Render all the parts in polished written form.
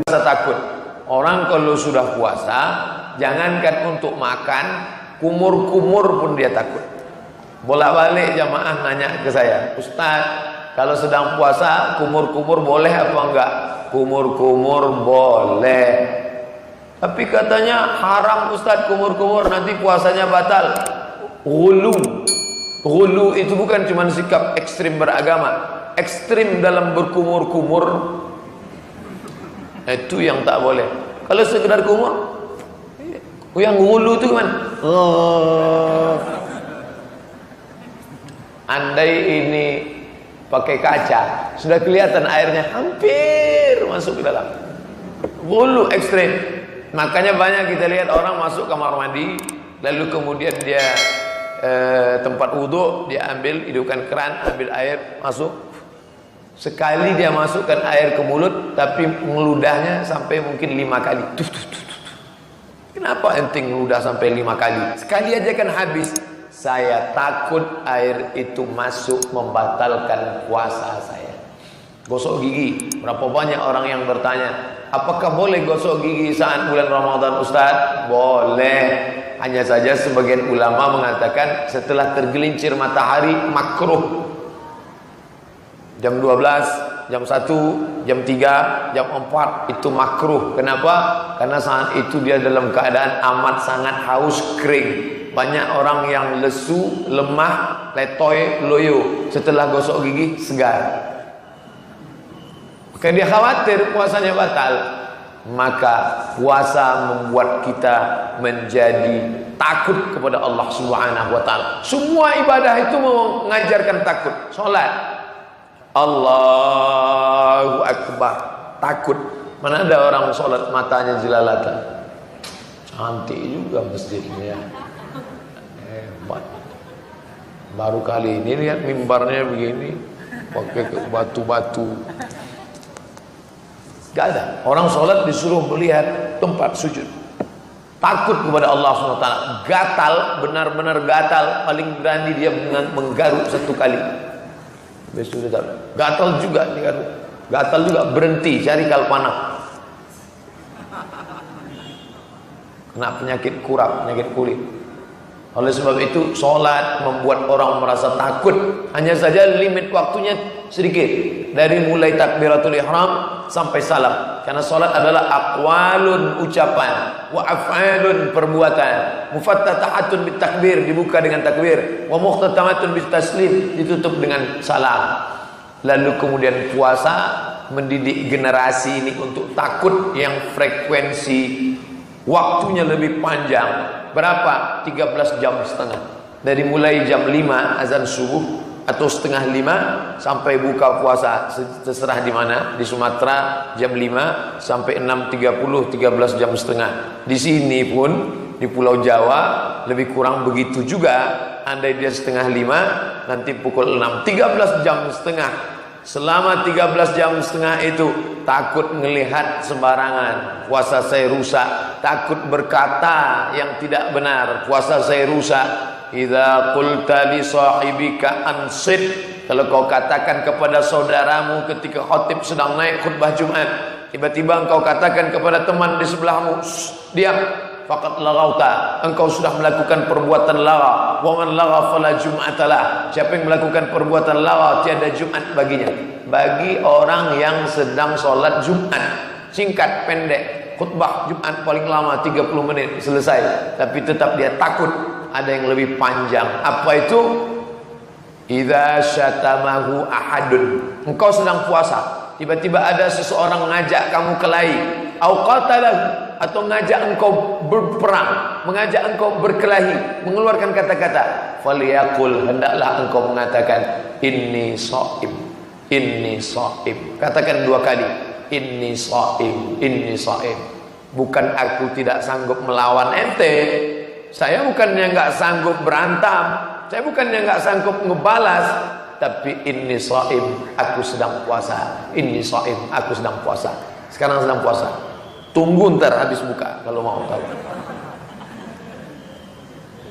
rasa takut. Orang kalau sudah puasa, jangankan untuk makan, kumur-kumur pun dia takut. Bolak-balik jamaah nanya ke saya, Ustaz, kalau sedang puasa kumur-kumur boleh apa enggak? Kumur-kumur boleh, tapi katanya haram Ustaz kumur-kumur, nanti puasanya batal. Ghulu itu bukan cuma sikap ekstrim beragama, ekstrim dalam berkumur-kumur itu yang tak boleh. Kalau sekedar kumur, yang ghulu itu kan andai ini pakai kaca, sudah kelihatan airnya hampir masuk ke dalam. Ghulu ekstrim. Makanya banyak kita lihat orang masuk kamar mandi, lalu kemudian dia tempat wudhu, dia ambil, hidupkan keran, ambil air, masuk. Sekali dia masukkan air ke mulut, tapi ngeludahnya sampai mungkin 5 kali. Kenapa ente ngeludah sampai 5 kali? Sekali aja kan habis. Saya takut air itu masuk membatalkan puasa saya. Gosok gigi. Berapa banyak orang yang bertanya, apakah boleh gosok gigi saat bulan Ramadan Ustaz? Boleh. Hanya saja sebagian ulama mengatakan setelah tergelincir matahari makruh. Jam 12, jam 1, jam 3, jam 4 itu makruh. Kenapa? Karena saat itu dia dalam keadaan amat sangat haus, kering. Banyak orang yang lesu, lemah, letoy, loyo. Setelah gosok gigi segar. Maka dia khawatir puasanya batal. Maka puasa membuat kita menjadi takut kepada Allah Subhanahu wa taala. Semua ibadah itu mengajarkan takut. Salat, Allahu Akbar, takut. Mana ada orang sholat matanya jelalatan. Cantik juga masjidnya, hebat. Baru kali ini lihat mimbarnya begini, pakai batu-batu. Gak ada. Orang sholat disuruh melihat tempat sujud. Takut kepada Allah SWT. Gatal, benar-benar gatal. Paling berani dia menggaruk 1 kali. Gatal juga digaruk. Gatal juga, berhenti cari kalpana. Kena penyakit kurap, penyakit kulit. Oleh sebab itu sholat membuat orang merasa takut. Hanya saja limit waktunya sedikit, dari mulai takbiratul ihram sampai salam. Karena sholat adalah aqwalun, ucapan, wa af'alun, perbuatan. Mufattatahatun bit takbir, dibuka dengan takbir, wa muhtatamatun bit taslim, ditutup dengan salam. Lalu kemudian puasa mendidik generasi ini untuk takut yang frekuensi waktunya lebih panjang. Berapa? 13 jam setengah. Dari mulai jam 5 azan subuh atau setengah 5 sampai buka puasa, terserah di mana. Di Sumatera jam 5 sampai 6.30, 13 jam setengah. Di sini pun di Pulau Jawa lebih kurang begitu juga. Andai dia setengah 5, nanti pukul 6, 13 jam setengah. Selama 13 jam setengah itu takut ngelihat sembarangan, puasa saya rusak. Takut berkata yang tidak benar, puasa saya rusak. Idza qulta li sahibika ansit, kalau kau katakan kepada saudaramu ketika khatib sedang naik khutbah Jumat, tiba-tiba engkau katakan kepada teman di sebelahmu, diam, faqad laghauta, engkau sudah melakukan perbuatan lagha. Wa man lagha fala jum'atalah, siapa yang melakukan perbuatan lagha tiada Jumat baginya. Bagi orang yang sedang sholat Jumat, singkat pendek, khutbah Jumat paling lama 30 menit selesai, tapi tetap dia takut ada yang lebih panjang. Apa itu? Idza syatamahu ahadun, engkau sedang puasa, tiba-tiba ada seseorang ngajak kamu kelahi, au qatalahu, atau ngajak engkau berperang, mengajak engkau berkelahi, mengeluarkan kata-kata, falyaqul, hendaklah engkau mengatakan inni shaim, inni shaim. Katakan 2 kali, inni shaim, inni shaim. Bukan aku tidak sanggup melawan ente, saya bukannya nggak sanggup berantem, saya bukannya nggak sanggup ngebalas, tapi inni shaim, aku sedang puasa. Inni shaim, aku sedang puasa. Sekarang sedang puasa. Tunggu ntar habis buka kalau mau tahu.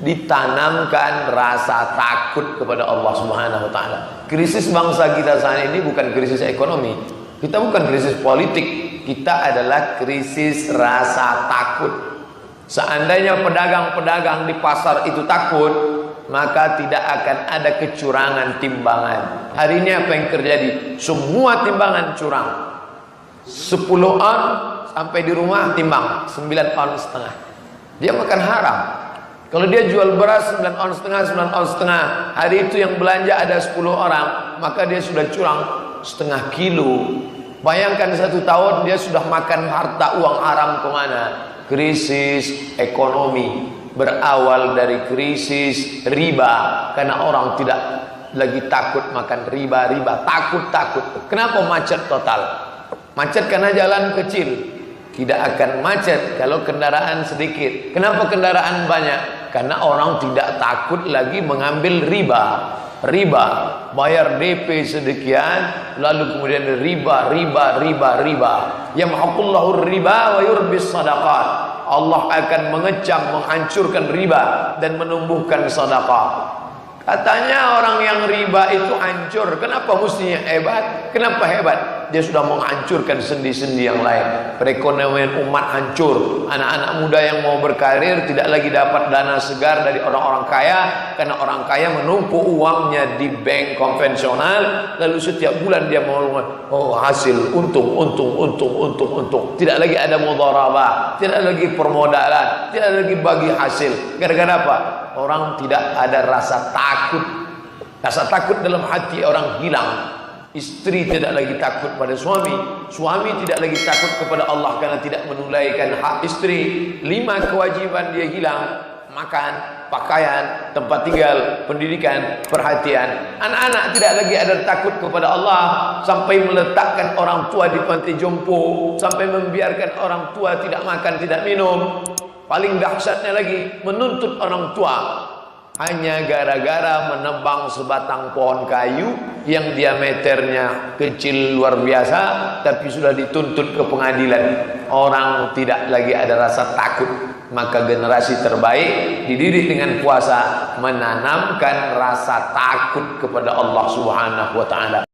Ditanamkan rasa takut kepada Allah Subhanahu wa taala. Krisis bangsa kita saat ini bukan krisis ekonomi. Kita bukan krisis politik. kita adalah krisis rasa takut. Seandainya pedagang-pedagang di pasar itu takut, maka tidak akan ada kecurangan timbangan. Hari ini apa yang terjadi? Semua timbangan curang. 10 on sampai di rumah timbang 9 on setengah. Dia makan haram. Kalau dia jual beras 9 on setengah, 9 on setengah, hari itu yang belanja ada 10 orang, maka dia sudah curang setengah kilo. Bayangkan 1 tahun dia sudah makan harta uang haram kemana? Krisis ekonomi berawal dari krisis riba, karena orang tidak lagi takut makan riba. Takut. Kenapa macet total? Macet karena jalan kecil. Tidak akan macet kalau kendaraan sedikit. Kenapa kendaraan banyak? Karena orang tidak takut lagi mengambil riba. Bayar DP sedekian, lalu kemudian riba. Yamhaqullahu riba wa yurbis sadaqat. Allah akan mengecam, menghancurkan riba dan menumbuhkan sedekah. Katanya orang yang riba itu hancur. Kenapa mestinya hebat? Kenapa hebat? Dia sudah menghancurkan sendi-sendi yang lain. Perekonomian umat hancur. Anak-anak muda yang mau berkarir tidak lagi dapat dana segar dari orang-orang kaya, karena orang kaya menumpuk uangnya di bank konvensional, lalu setiap bulan dia mau hasil untung. Tidak lagi ada mudharabah, tidak lagi permodalan, tidak lagi bagi hasil. Gara-gara apa? Orang tidak ada rasa takut. Rasa takut dalam hati orang hilang. Istri tidak lagi takut pada suami. Suami tidak lagi takut kepada Allah karena tidak menunaikan hak istri. 5 kewajiban dia hilang. Makan, pakaian, tempat tinggal, pendidikan, perhatian. Anak-anak tidak lagi ada takut kepada Allah, sampai meletakkan orang tua di panti jompo, sampai membiarkan orang tua tidak makan, tidak minum. Paling dahsyatnya lagi, menuntut orang tua hanya gara-gara menebang sebatang pohon kayu yang diameternya kecil luar biasa, tapi sudah dituntut ke pengadilan. Orang tidak lagi ada rasa takut. Maka generasi terbaik dididik dengan puasa menanamkan rasa takut kepada Allah Subhanahu wa taala.